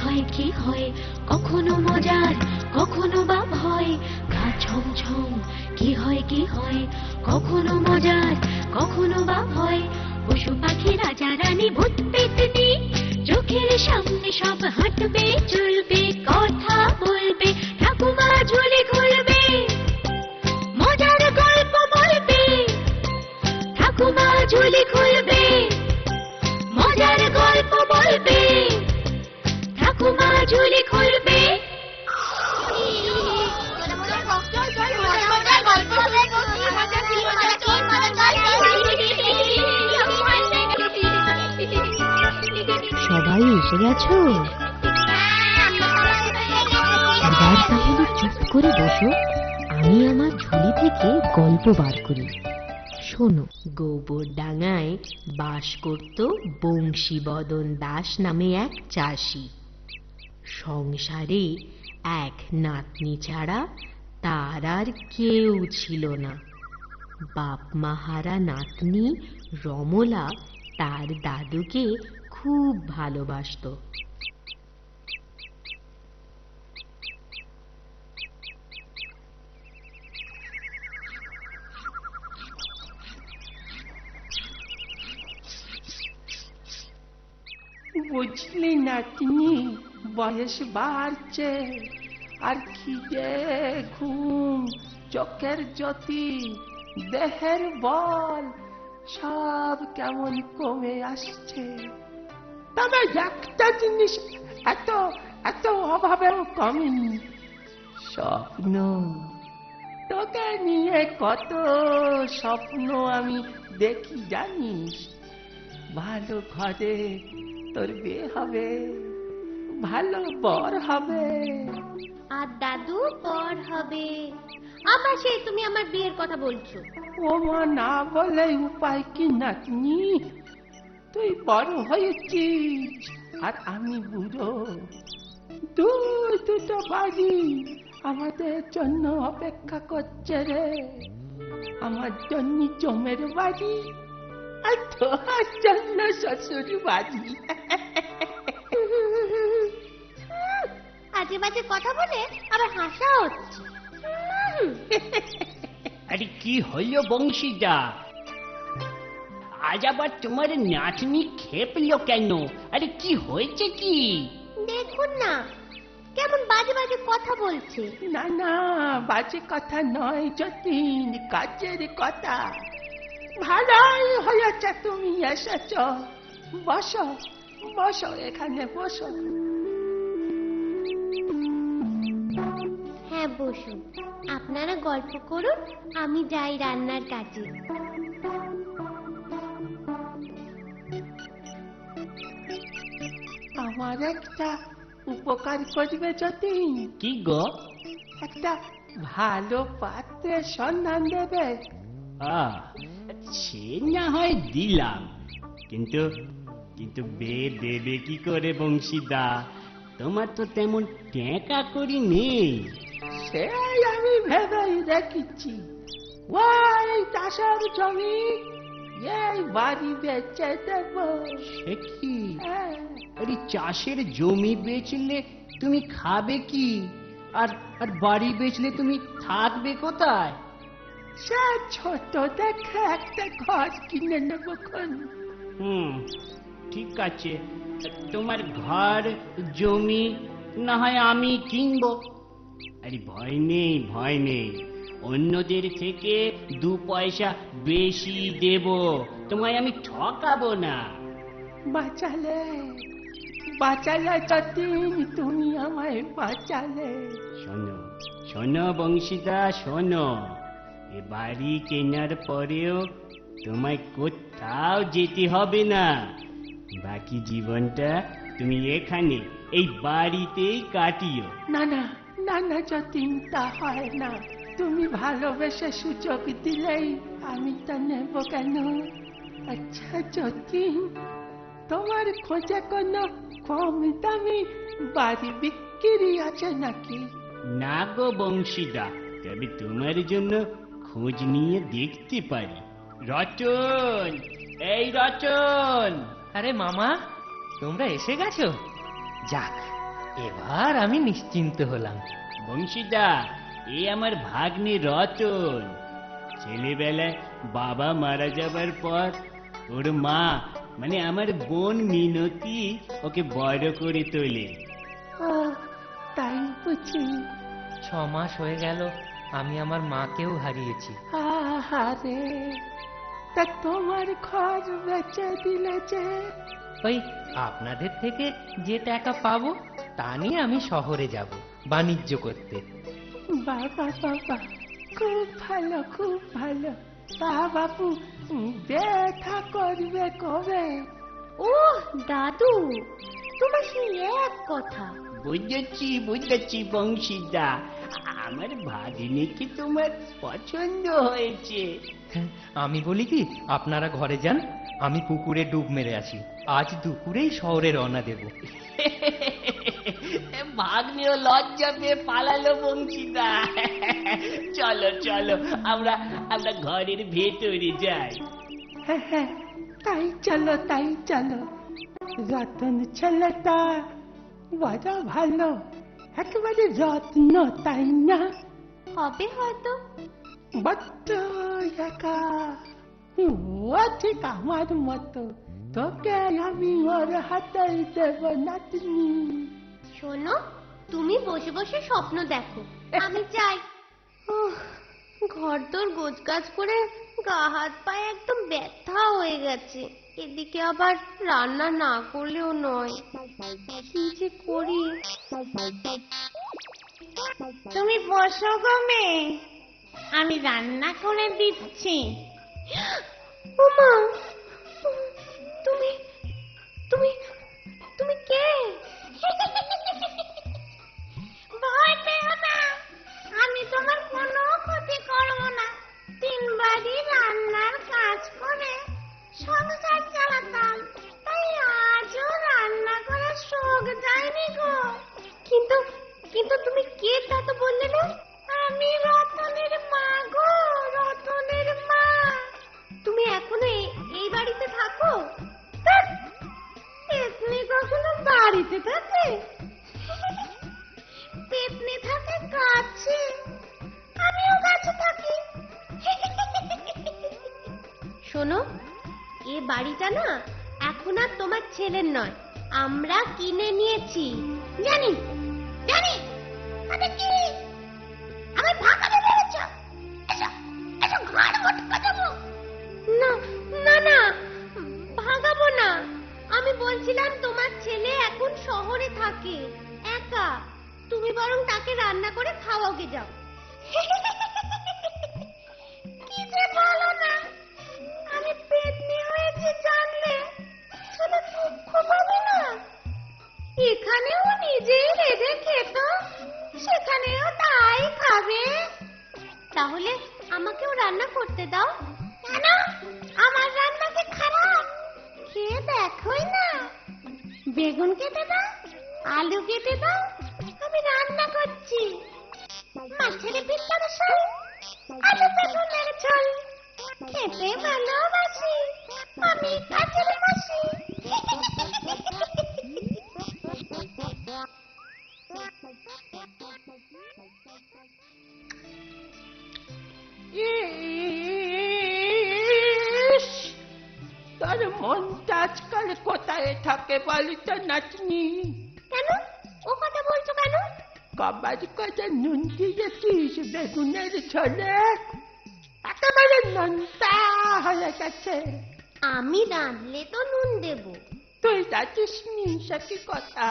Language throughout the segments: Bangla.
হয় কি হয়, কখনো মজার কখনো বা ভয়। গা ছমছম কি হয় কি হয়, কখনো মজার কখনো বা ভয়। পশু পাখি রাজা রানী ভূত পেতনি, চোখের সামনে সব হাঁটবে চলবে, কথা বলবে, ঠাকুমা ঝুলি খুলবে, মজার গল্প বলবে, ঠাকুমা ঝুলি খুলবে, মজার গল্প বলবে, ঠাকুমা ঝুলি খুলবে। সবাই এসে গেছো? এবার তাহলে চুপ করে বসো, আমি আমার ঝুলি থেকে গল্প বার করি। শোনো, গোবরডাঙ্গায় বাস করত বংশীবদন দাস নামে এক চাষি। সংসারে এক নাতনি ছাড়া তার আর কেউ ছিল না। বাপ মাহারা নাতনি রমলা তার দাদুকে খুব ভালোবাসতো। বুঝলি নাতনি, বয়স বাড়ছে, আর খিদে, ঘুম, চোখের জ্যোতি, দেহের বল সব কেমন কমে আসছে। তবে একটা জিনিস এত এত অভাবেও কমেনি, স্বপ্ন। তোকে নিয়ে কত স্বপ্ন আমি দেখি জানিস। ভালো ঘরে তোর বিয়ে হবে, ভালো বর হবে, আর দাদু বড় হবে। আবার সেই তুমি আমার বিয়ের কথা বলছো? ও মা, না বলে উপায় কি নাতনি? তুই বড় হয়েছিস আর আমি বুড়ো। দুটো বাড়ি আমাদের জন্য অপেক্ষা করছে রে। আমার জন্য জমের বাড়ি, আর তোর জন্য শ্বশুর বাড়ি। আজে বাজে কথা বলে আবার হাসা হচ্ছে। আরে কি হইল বংশীদা, আজ আবার তোমার নাতনি খেপলো কেন? আরে কি হয়েছে কি? দেখুন না কেমন বাজে বাজে কথা বলছে। না না, বাজে কথা নয় যতীন, কাজের কথা। ভালোই হয়েছে তুমি এসেছ। বসো বসো, এখানে বসো। হ্যাঁ বসুন, আপনারা গল্প করুন, আমি যাই রান্নার কাজে। আমার একটা উপকার করবে যতীন। কি গো? একটা ভালো পাত্রের সন্ধান দেবে। সে না হয় দিলাম, কিন্তু কিন্তু বিয়ে দেবে কি করে বংশীদা? তোমার তো তেমন টেকা করি নেই। সে আমি ভেবেই রেখেছি। ওই চাষের জমি, এই বাড়ি বেচে দেব। সে কি? হ্যাঁ। আরে চাষের জমি বেচলে তুমি খাবে কি? আর আর বাড়ি বেচলে তুমি থাকবে কোথায়? সে ছোট দেখে একটা ঘর কিনে নেব। ঠিক আছে, তোমার ঘর জমি না হয় আমি কিনবো। আরে ভয় নেই ভয় নেই, অন্যদের থেকে 2 পয়সা বেশি দেব, তোমায় আমি ঠকাবো না। বাঁচালে বাঁচালে যতীন, তুমি আমায় বাঁচালে। শোনো শোনো বংশীদা শোনো, এ বাড়ি কেনার পরেও তোমায় কোথাও যেতে হবে না। বাকি জীবনটা তুমি এখানে এই বাড়িতেই কাটিও। না না না না যতীন, তা হয় না। তুমি ভালোবেসে সুযোগ দিলেই আমি তা নেব কেন? আচ্ছা যতীন, তোমার খোঁজে কোনো কম দামি বাড়ি বিক্রি আছে নাকি? না গো বংশীদা, তবে তোমার জন্য খোঁজ নিয়ে দেখতে পারি। রতন, এই রতন। আরে মামা, তোমরা এসে গেছো? যাক, এবার আমি নিশ্চিন্ত হলাম। বংশীদা, এ আমার ভাগ্নে রতন। ছেলেবেলায় বাবা মারা যাবার পর ওর মা মানে আমার বোন মিনতি ওকে বড় করে তোলে। তাই বুঝি? 6 মাস হয়ে গেল আমি আমার মাকেও হারিয়েছি। আহারে, তা তোমার ঘর বেচে দিলে যে? ওই আপনাদের থেকে যে টাকা পাবো তা নিয়ে আমি শহরে যাব বাণিজ্য করতে। বাবা বাবা, খুব ভালো খুব ভালো। বাবু দেখা করবে কবে? ও দাদু, তোমার সেই এক কথা। বুঝেছি বংশীদা, আমার ভাগ্নিকে তোমার পছন্দ হয়েছে। আমি বলি কি, আপনারা ঘরে যান, আমি পুকুরে ডুব মেরে আসি। আজ দুপুরেই শহরে রওনা দেব। ভাগ্নেও লজ্জা পেয়ে পালালো বংশীদা। চলো চলো, আমরা ঘরের ভেতরে যাই। হ্যাঁ, তাই চলো তাই চলো। রতন ছেলেটা বড় ভালো, একেবারে রত্ন, তাই না? হবে হয়তো। বড্ড একা, ও ঠিক আমার মতো। তোকে আমি ওর হাতে দেব নাতনি। শোনো, তুমি বসে বসে স্বপ্ন দেখো, আমি যাই। ঘরদোর গোছগাছ করে গা হাত পায়ে একদম ব্যথা হয়ে গেছে। এদিকে আবার রান্না না করলেও নয়, কি যে করি। তুমি বসো গো মেয়ে, আমি রান্না করে দিচ্ছি। ওমা, তুমি তুমি তুমি কে? ভয় পেও না, আমি তোমার কোনো ক্ষতি করব না। 3 বারই রান্নার কাজ করে সংসার চালাতাম, তাই আজও রান্না করার শখ যায়নি গো। কিন্তু কিন্তু তুমি কে তা তো বললে না? আমি রতনের মা গো, রতনের মা। তুমি এখনো এই বাড়িতে থাকো? পেতনি কখনো বাড়িতে থাকে? পেতনি থাকে গাছে, আমিও গাছে থাকি। শোনো, এ বাড়িটা না এখন আর তোমার ছেলের নয়, আমরা কিনে নিয়েছি। জানি জানি, আরে কি আমার ভাগাবে ভেবেছ? এসো এসো, ঘর মোটকা দেবো। না না না, ভাগাবো না। আমি বলছিলাম তোমার ছেলে এখন শহরে থাকে একা, তুমি বরং তাকে রান্না করে খাওয়াকে যাও। কি যে বলো না, আমি পেতনি হয়েছি জানলে ছেলে দুঃখ পাবে না? এখানেও নিজেই রেঁধে খেত, সেখানেও তাই খাবে। তাহলে আমাকেও রান্না করতে দাও। কেন? আমার রান্না কি খারাপ? খেয়ে দেখোই না। বেগুন কেটে দাও, আলু কেটে দাও, আমি রান্না করছি। মাছের ভিতর ঝোল, আলু বেগুনের ঝোল, খেতে ভালোবাসি আমি কাজের মাসি। ইস, তোর মনটা আজকাল কোথায় থাকে বলি তো নাতনি? কেন? ও কথা বলছো কেন? কবার কথা নুন দিয়েছিস বেগুনের ঝোলে, একেবারে নুনটা হয়ে গেছে। আমি রাঁধলে তো নুন দেব। তুই রাখিস নি, সে কি কথা?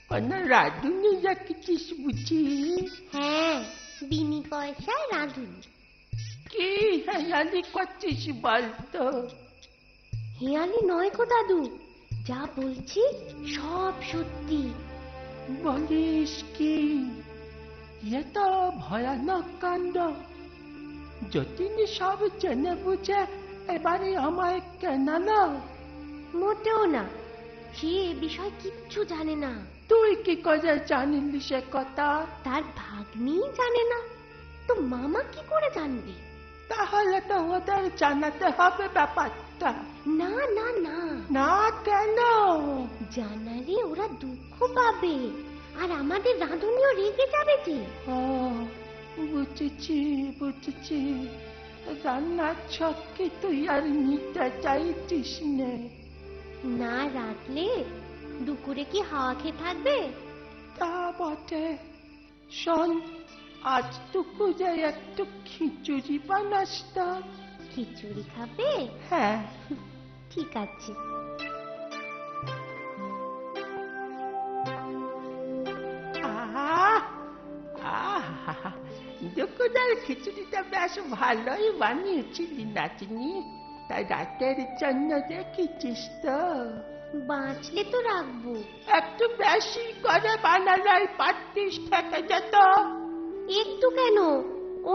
কোন রাঁধুনি রাখিছিস বুঝি? হ্যাঁ, বিনি পয়সায় রাঁধুনি। কি হেয়ালি করছিস বলতো? হেয়ালি নয় গো দাদু, যা বলছি সব সত্যি। বলিস কি? এ তো ভয়ানক কাণ্ড। যতীন সব জেনে বুঝে এবারে আমায় কেনালো। মোটেও না, সে এ বিষয় কিচ্ছু জানে না। তুই কি করে জানিলি সে কথা? তার ভাগ্নি জানে না তো মামা কি করে জানবে? তাহলে তো ওদের জানাতে হবে ব্যাপারটা। না না না, না কেন? জানালে ওরা দুঃখ পাবে। আর আমাদের রাঁধুনিও রেগে যাবে যে। ও বুঝেছি বুঝেছি, রান্নার ছককে তুই আর নিতে চাইছিস নে। না রাঁধলে দুপুরে কি হাওয়া খেয়ে থাকবে? তা বটে। শোন, আজ দুপুরে একটু খিচুড়ি বানাস তো। খিচুড়ি খাবে? হ্যাঁ। ঠিক আছে। দুপুরের খিচুড়িটা বেশ ভালোই বানিয়েছিলি নাতনি। তাই রাতের জন্য দেখেছিস তো? বাঁচলে তো রাখবো। একটু বেশি করে বানালে পাতিস থেকে যেত। একটু কেন,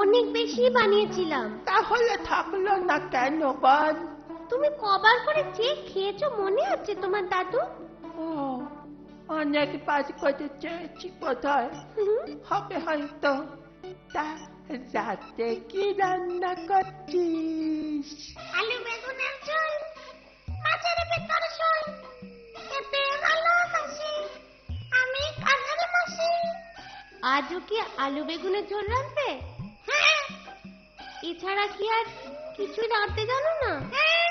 অনেক বেশি বানিয়েছিলাম। তাহলে থাকলো না কেন বল? তুমি কবার করে যে খেয়েছো মনে আছে তোমার দাদু? ও, অনেক বাজ করে চেয়েছি বোধহয়। হবে হয়তো। তা রাতে কি রান্না করছিস? আলু বেগুনের ঝোল, মাছের ভেতর ঝোল, খেতে ভালোবাসি আমি কাজের মাসি। আজও কি আলু বেগুনের ঝোল রাঁধবে? হ্যাঁ এছাড়া কি আর কিছু রাঁধতে জানো না? হ্যাঁ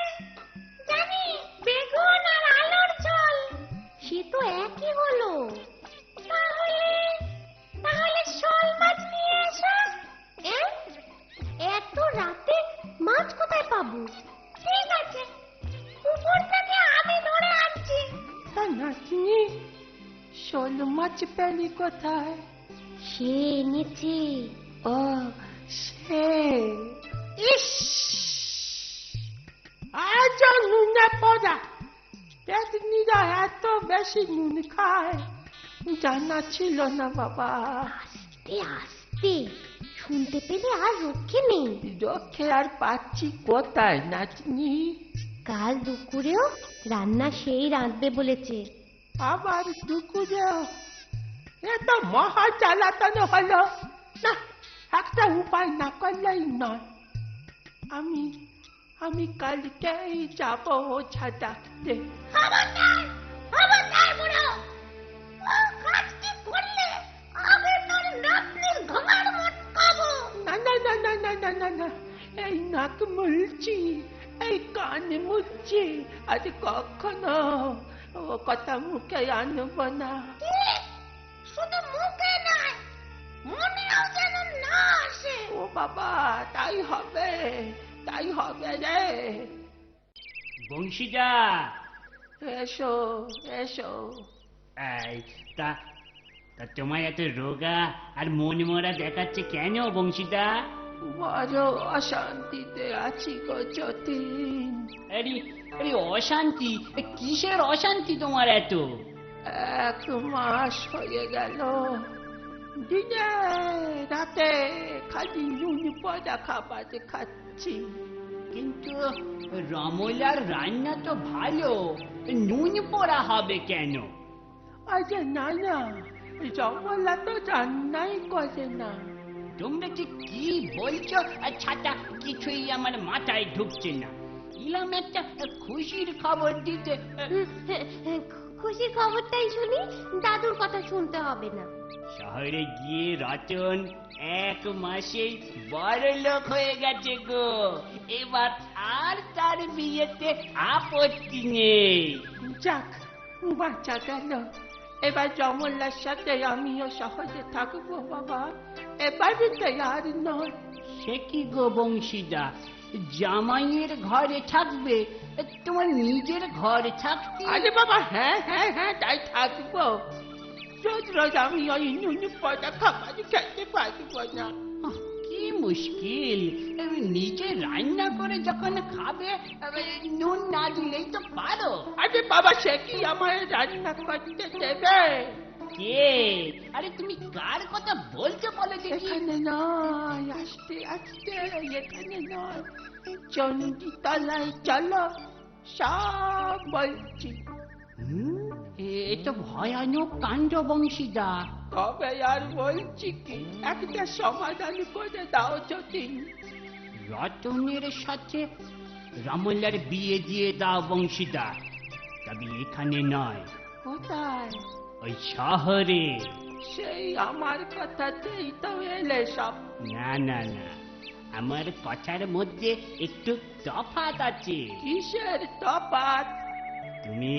জানি, বেগুন আর আলুর ঝোল। সে তো একই হলো। তাহলে তাহলে শোল মাছ নিয়ে এসো। এ? এত রাতে মাছ কোথায় পাবো? ঠিক আছে, উপর থেকে আমি ধরে আনছি। তা নাতনি, শোল মাছ পেলি কোথায়? সে এনেছে। ও সে, ইস, আজ নুনে পড়া। পেতনিরা এত বেশি নুন খায়, জানা ছিল না বাবা। আস্তে আস্তে, শুনতে পেলে আর রক্ষে নেই। রক্ষে আর পাচ্ছি কোথায় নাতনি? কাল দুপুরেও রান্না সেই রাঁধবে বলেছে। আবার দুপুরেও? এ তো মহা জ্বালাতন হলো না। একটা উপায় না করলেই নয়। আমি কালকেই যাব ওঝা ডাকতে। খবরদার, খবরদার বুড়ো। ও কাজটি করলে আমি তোর নাতনির ঘাড় মটকাবো। না না না না না না না না, এই নাক মুলছি, এই কান মুলছি, আজ কখনো ও কথা মুখে আনব না। ঠিক, শুধু মুখে নয়, মনেও যেন না আসে। ও বাবা, তাই হবে রে। বংশীদা, এসো এসো। এই, তা তা তোমার এত রোগা আর মন মরা দেখাচ্ছে কেন বংশীদা? বড় অশান্তিতে আছি গো যতীন। আরে আরে অশান্তি? কিসের অশান্তি তোমার এত? 1 মাস হয়ে গেল, দিনে রাতে খালি নুন পড়া খাবার খাচ্ছি। কিন্তু রমলার রান্না তো ভালো, নুন পোড়া হবে কেন? আরে না না, জমলা তো রান্নাই করে না। তোমরা যে কি বলছো ছাতা, কিছুই আমার মাথায় ঢুকছে না। ইলাম একটা খুশির খবর দিতে। খুশির খবরটাই শুনি, দাদুর কথা শুনতে হবে না। শহরে গিয়ে রতন 1 মাসেই বড় লোক হয়ে গেছে গো। এবার আর তার বিয়েতে আপত্তি নেই। যাক, বাচ্চা গেল। এবার জমলার সাথে আমিও সহজে থাকবো বাবা। এবারে আর নয়। সে কি গো বংশীদা, জামাইয়ের ঘরে থাকবে, তোমার নিজের ঘরে থাকতে? আরে বাবা, হ্যাঁ হ্যাঁ হ্যাঁ, তাই থাকবো। রোজ রোজ আমি ওই নুন পড়া খাবার খেতে পারবো না। কি মুশকিল, নিজে রান্না করে যখন খাবে, নুন না দিলেই তো পারো। আরে বাবা, সে কি আমার রান্না করতে দেবে? কে? আরে তুমি কার কথা বলছো বলে দেখি? এখানে নয়, আস্তে আস্তে, এখানে নয়, চণ্ডীতলায় চলো, সব বলছি। এ তো ভয়ানক কাণ্ড বংশীদা। তবে আর বলছি কি, একটা সমাধান করে দাও যতীন। রতনের সাথে রমলার বিয়ে দিয়ে দাও বংশীদা, তবে এখানে নয়। কোথায়? ওই শহরে। সেই আমার কথাতেই তো এলে সব। না না না, আমার কথার মধ্যে একটু তফাৎ আছে। কিসের তফাৎ? তুমি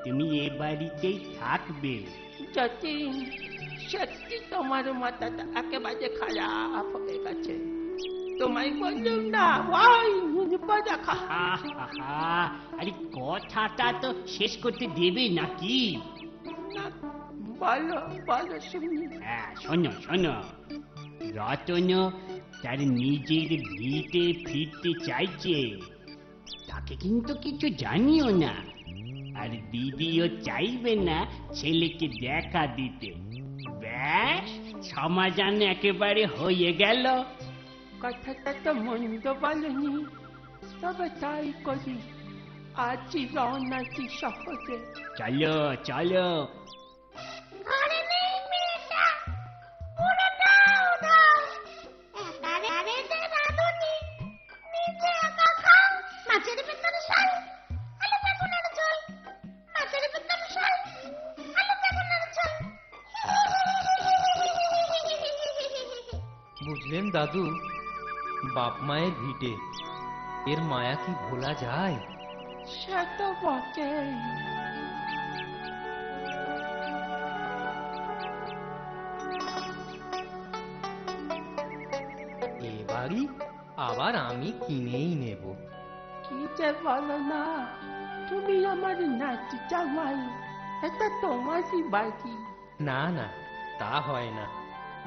তুমি এ বাড়িতেই থাকবে। যতীন, সত্যি তোমার মাথাটা একেবারে খারাপ হয়ে গেছে। তোমায় বললুম না ওই নুনপাতা খা। আহা, আরে কথাটা তো শেষ করতে দেবে নাকি? না, বলো বলো শুনি। হ্যাঁ, শোনো শোনো, রতন তার নিজের ভিটে ফিরতে চাইছে, তাকে কিন্তু কিছু জানিও না। আর দিদিও চাইবে না ছেলেকে দেখা দিতে। ব্যাস, সমাধান একেবারে হয়ে গেল। কথাটা তো মন্দ বলনি, তবে তাই করি। আজই রওনা দি শহরে। চলো চলো। ঘরে নেই মেয়েটা, ওরা দাও দাও। একারে যে রাঁধুনি, নিজে একা খাও। মাছের ভেতরে শাল, আলু বেগুনের ঝোল। মাছের ভেতরে শাল, আলু বেগুনের ঝোল। বুঝলেন দাদু, বাপ মায়ের ভিটে, এর মায়া কি ভোলা যায়? সে তো বটেই। এ বাড়ি আবার আমি কিনেই নেব। কি যে বলো না, তুমি আমার নাতি জামাই, এটা তোমারই বাড়ি। না না, তা হয় না।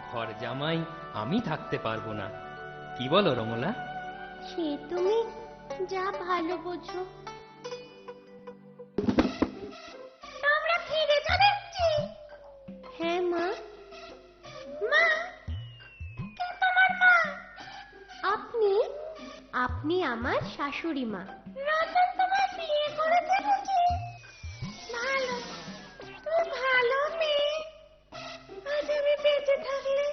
ঘর জামাই আমি থাকতে পারবো না। কি বলো রমলা? সে তুমি যা ভালো বোঝো। আমরা ফিরে চলেছি। হ্যাঁ মা। মা, কে তোমার মা? আপনি আপনি আমার শাশুড়ি মা। রতন তোমার বিয়ে করেছে বুঝি? ভালো, তুমি ভালো মেয়ে। আজ আমি বেঁচে থাকলে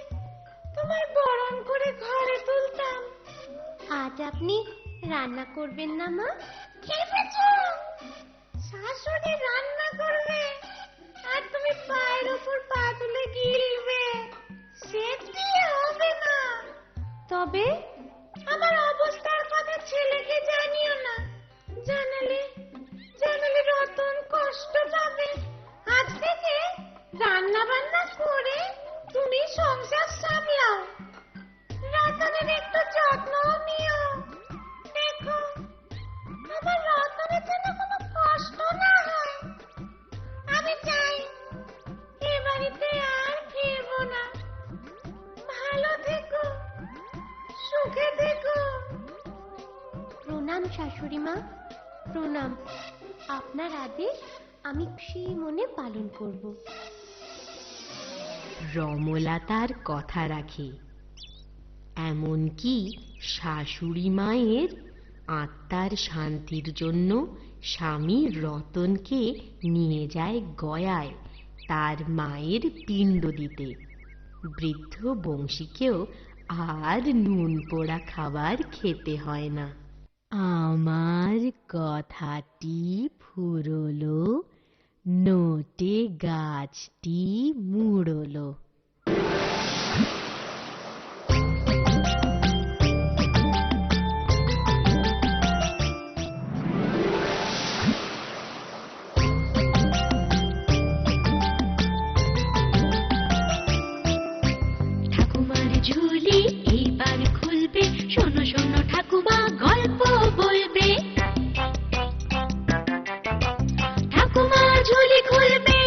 তোমায় বরণ করে ঘরে তুলতাম। আজ আপনি রান্না করবেন না মা? খেপেছ? শাশুড়ি রান্না করবে আর তুমি পায়ের উপর পা তুলে গিলবে, সে দিয়ে হবে না। তবে আমার অবস্থার কথা ছেলেকে জানিও না, জানালে জানালে রতন কষ্ট পাবে। আজ থেকে রান্না বান্না করে তুমি সংসার সামলাও। রতনের একটু যত্ন নিও। দেখো আমার রতনের যেন কোনো কষ্ট না হয়। আমি চাই এ বাড়িতে আর ফিরবো না। ভালো থেকো, সুখে থেকো। প্রণাম শাশুড়ি মা, প্রণাম। আপনার আদেশ আমি খুশি মনে পালন করব। রমলা তার কথা রাখে, এমনকি শাশুড়ি মায়ের আত্মার শান্তির জন্য স্বামী রতনকে নিয়ে যায় গয়ায় তার মায়ের পিণ্ড দিতে। বৃদ্ধ বংশীকেও আর নুন পোড়া খাবার খেতে হয় না। আমার কথাটি ফুরলো, নোটে গাছটি মুড়লো। ঠাকুমার ঝুলি এইবার খুলবে, শোনো শোনো ঠাকুমা গল্প বলবে। ঠাকুমা ঝুলি খুলবে,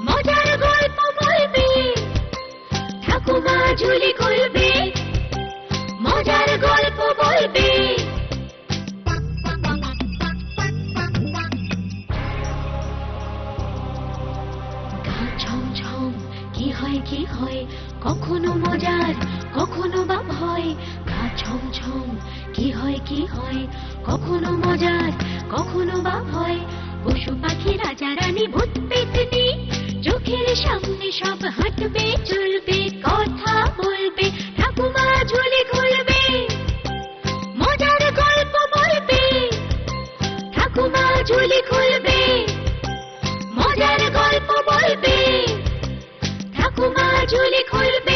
মজার গল্প বলবে। ঠাকুমা ঝুলি খুলবে, মজার গল্প বলবে। গা ছমছম কি হয় কি হয়, কখনো মজার কখনো বা ভয়। গা ছমছম কি হয় কি হয়, কখনো মজার কখনো বা ভয়। পশু পাখি রাজা রানী ভূত পেতনি চোখের সামনে সব হাঁটবে চলবে কথা বলবে। ঠাকুমা ঝুলি খুলবে, মজার গল্প বলবে। ঠাকুমা ঝুলি খুলবে, মজার গল্প ঝুলি খুলবে